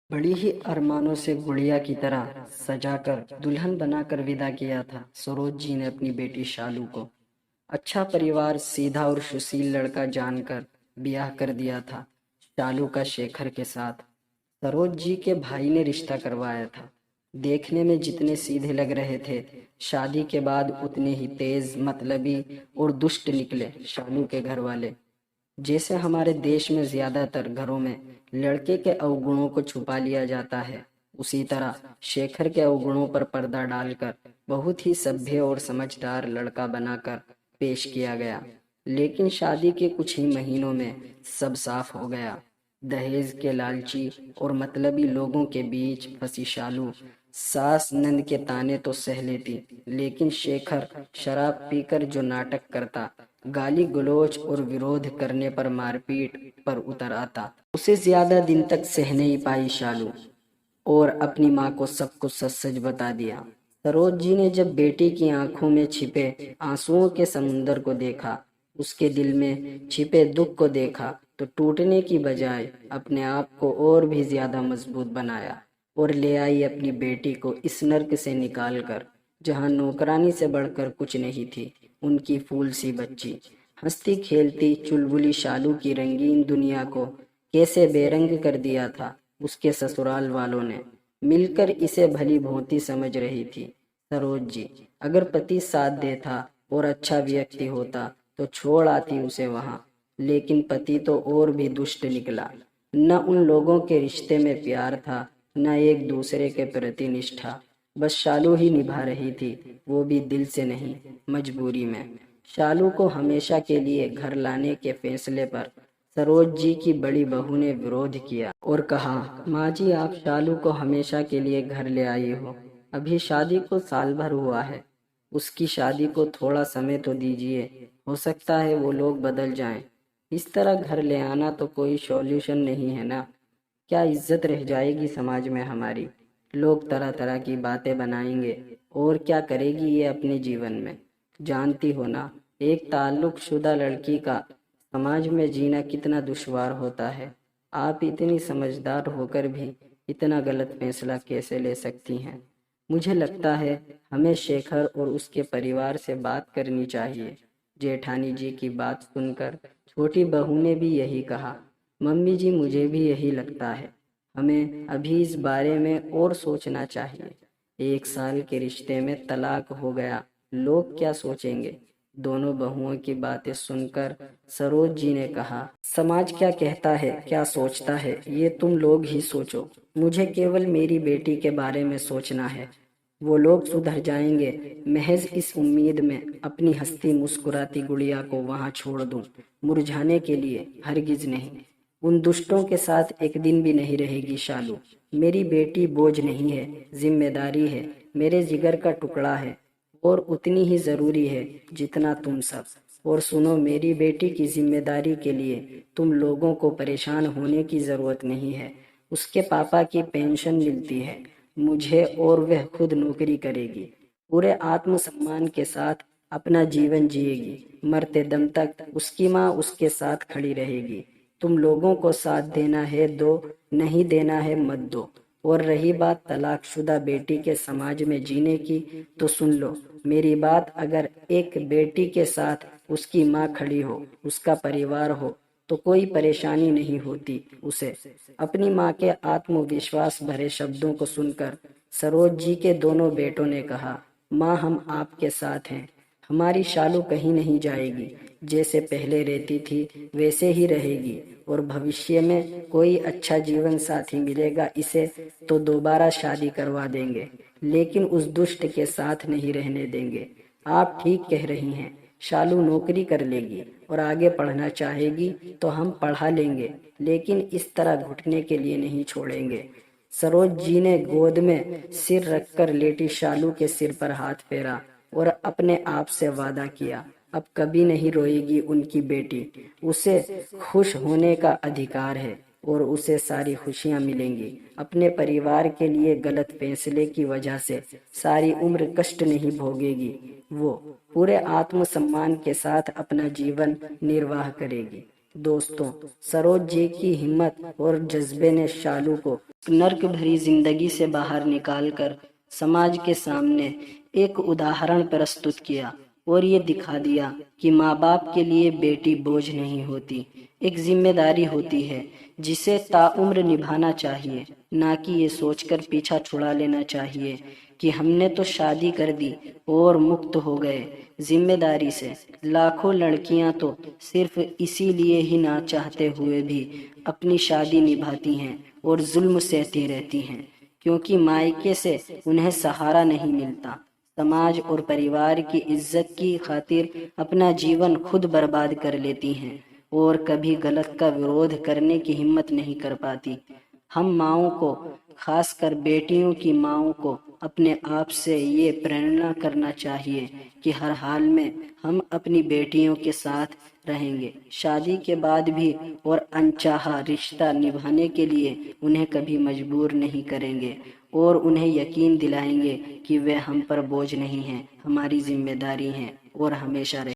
बड़ी ही अरमानों से गुड़िया की तरह सजाकर दुल्हन बनाकर विदा किया था सरोज जी ने अपनी बेटी शालू को। अच्छा परिवार, सीधा और सुशील लड़का जानकर ब्याह कर दिया था शालू का शेखर के साथ। सरोज जी के भाई ने रिश्ता करवाया था। देखने में जितने सीधे लग रहे थे, शादी के बाद उतने ही तेज, मतलबी और दुष्ट निकले शालू के घर वाले। जैसे हमारे देश में ज्यादातर घरों में लड़के के अवगुणों को छुपा लिया जाता है, उसी तरह शेखर के अवगुणों पर पर्दा डालकर बहुत ही सभ्य और समझदार लड़का बनाकर पेश किया गया। लेकिन शादी के कुछ ही महीनों में सब साफ हो गया। दहेज के लालची और मतलबी लोगों के बीच फंसी शालू सास नंद के ताने तो सह लेती, लेकिन शेखर शराब पीकर जो नाटक करता, गाली गलौज और विरोध करने पर मारपीट पर उतर आता, उसे ज्यादा दिन तक सह नहीं पाई शालू और अपनी माँ को सब कुछ सच सच बता दिया। सरोज जी ने जब बेटी की आंखों में छिपे आंसुओं के समुंदर को देखा, उसके दिल में छिपे दुख को देखा, तो टूटने की बजाय अपने आप को और भी ज्यादा मजबूत बनाया और ले आई अपनी बेटी को इस नर्क से निकाल कर, जहाँ नौकरानी से बढ़कर कुछ नहीं थी, उनकी फूल सी बच्ची। हंसती खेलती चुलबुली शालू की रंगीन दुनिया को कैसे बेरंग कर दिया था उसके ससुराल वालों ने मिलकर। इसे भली भांति समझ रही थी सरोज जी। अगर पति साथ देता और अच्छा व्यक्ति होता तो छोड़ आती उसे वहां, लेकिन पति तो और भी दुष्ट निकला। न उन लोगों के रिश्ते में प्यार था, न एक दूसरे के प्रति निष्ठा। बस शालू ही निभा रही थी, वो भी दिल से नहीं, मजबूरी में। शालू को हमेशा के लिए घर लाने के फैसले पर सरोज जी की बड़ी बहू ने विरोध किया और कहा, माँ जी, आप शालू को हमेशा के लिए घर ले आई हो, अभी शादी को साल भर हुआ है, उसकी शादी को थोड़ा समय तो दीजिए, हो सकता है वो लोग बदल जाएं। इस तरह घर ले आना तो कोई सॉल्यूशन नहीं है ना। क्या इज्जत रह जाएगी समाज में हमारी? लोग तरह तरह की बातें बनाएंगे और क्या करेगी ये अपने जीवन में? जानती हो ना, एक ताल्लुक शुदा लड़की का समाज में जीना कितना दुश्वार होता है। आप इतनी समझदार होकर भी इतना गलत फैसला कैसे ले सकती हैं? मुझे लगता है हमें शेखर और उसके परिवार से बात करनी चाहिए। जेठानी जी की बात सुनकर छोटी बहू ने भी यही कहा। मम्मी जी, मुझे भी यही लगता है, हमें अभी इस बारे में और सोचना चाहिए। 1 साल के रिश्ते में तलाक हो गया, लोग क्या सोचेंगे? दोनों बहुओं की बातें सुनकर सरोज जी ने कहा, समाज क्या कहता है, क्या सोचता है, ये तुम लोग ही सोचो। मुझे केवल मेरी बेटी के बारे में सोचना है। वो लोग सुधर जाएंगे, महज इस उम्मीद में अपनी हंसती मुस्कुराती गुड़िया को वहां छोड़ दूं, मुरझाने के लिए, हरगिज नहीं। उन दुष्टों के साथ एक दिन भी नहीं रहेगी शालू। मेरी बेटी बोझ नहीं है, जिम्मेदारी है, मेरे जिगर का टुकड़ा है और उतनी ही जरूरी है जितना तुम सब। और सुनो, मेरी बेटी की जिम्मेदारी के लिए तुम लोगों को परेशान होने की जरूरत नहीं है। उसके पापा की पेंशन मिलती है मुझे और वह खुद नौकरी करेगी, पूरे आत्मसम्मान के साथ अपना जीवन जिएगी। मरते दम तक उसकी माँ उसके साथ खड़ी रहेगी। तुम लोगों को साथ देना है दो, नहीं देना है मत दो। और रही बात तलाकशुदा बेटी के समाज में जीने की, तो सुन लो मेरी बात। अगर एक बेटी के साथ उसकी माँ खड़ी हो, उसका परिवार हो, तो कोई परेशानी नहीं होती उसे। अपनी माँ के आत्मविश्वास भरे शब्दों को सुनकर सरोज जी के दोनों बेटों ने कहा, माँ, हम आपके साथ हैं। हमारी शालू कहीं नहीं जाएगी, जैसे पहले रहती थी वैसे ही रहेगी। और भविष्य में कोई अच्छा जीवन साथी मिलेगा इसे तो दोबारा शादी करवा देंगे, लेकिन उस दुष्ट के साथ नहीं रहने देंगे। आप ठीक कह रही हैं, शालू नौकरी कर लेगी और आगे पढ़ना चाहेगी तो हम पढ़ा लेंगे, लेकिन इस तरह घुटने के लिए नहीं छोड़ेंगे। सरोज जी ने गोद में सिर रखकर लेटी शालू के सिर पर हाथ फेरा और अपने आप से वादा किया, अब कभी नहीं रोएगी उनकी बेटी। उसे खुश होने का अधिकार है और उसे सारी खुशियां मिलेंगी। अपने परिवार के लिए गलत फैसले की वजह से सारी उम्र कष्ट नहीं भोगेगी। वो पूरे आत्मसम्मान के साथ अपना जीवन निर्वाह करेगी। दोस्तों, सरोज जी की हिम्मत और जज्बे ने शालू को नर्क भरी जिंदगी से बाहर निकालकर समाज के सामने एक उदाहरण प्रस्तुत किया और ये दिखा दिया कि माँ बाप के लिए बेटी बोझ नहीं होती, एक जिम्मेदारी होती है जिसे ताउम्र निभाना चाहिए, ना कि ये सोचकर पीछा छुड़ा लेना चाहिए कि हमने तो शादी कर दी और मुक्त हो गए जिम्मेदारी से। लाखों लड़कियां तो सिर्फ इसीलिए ही ना चाहते हुए भी अपनी शादी निभाती हैं और जुल्म सहती रहती हैं, क्योंकि मायके से उन्हें सहारा नहीं मिलता। समाज और परिवार की इज्जत की खातिर अपना जीवन खुद बर्बाद कर लेती हैं और कभी गलत का विरोध करने की हिम्मत नहीं कर पाती। हम माँओं को, खासकर बेटियों की माँओं को, अपने आप से ये प्रेरणा करना चाहिए कि हर हाल में हम अपनी बेटियों के साथ रहेंगे, शादी के बाद भी, और अनचाहा रिश्ता निभाने के लिए उन्हें कभी मजबूर नहीं करेंगे और उन्हें यकीन दिलाएंगे कि वे हम पर बोझ नहीं हैं, हमारी जिम्मेदारी हैं और हमेशा रहें।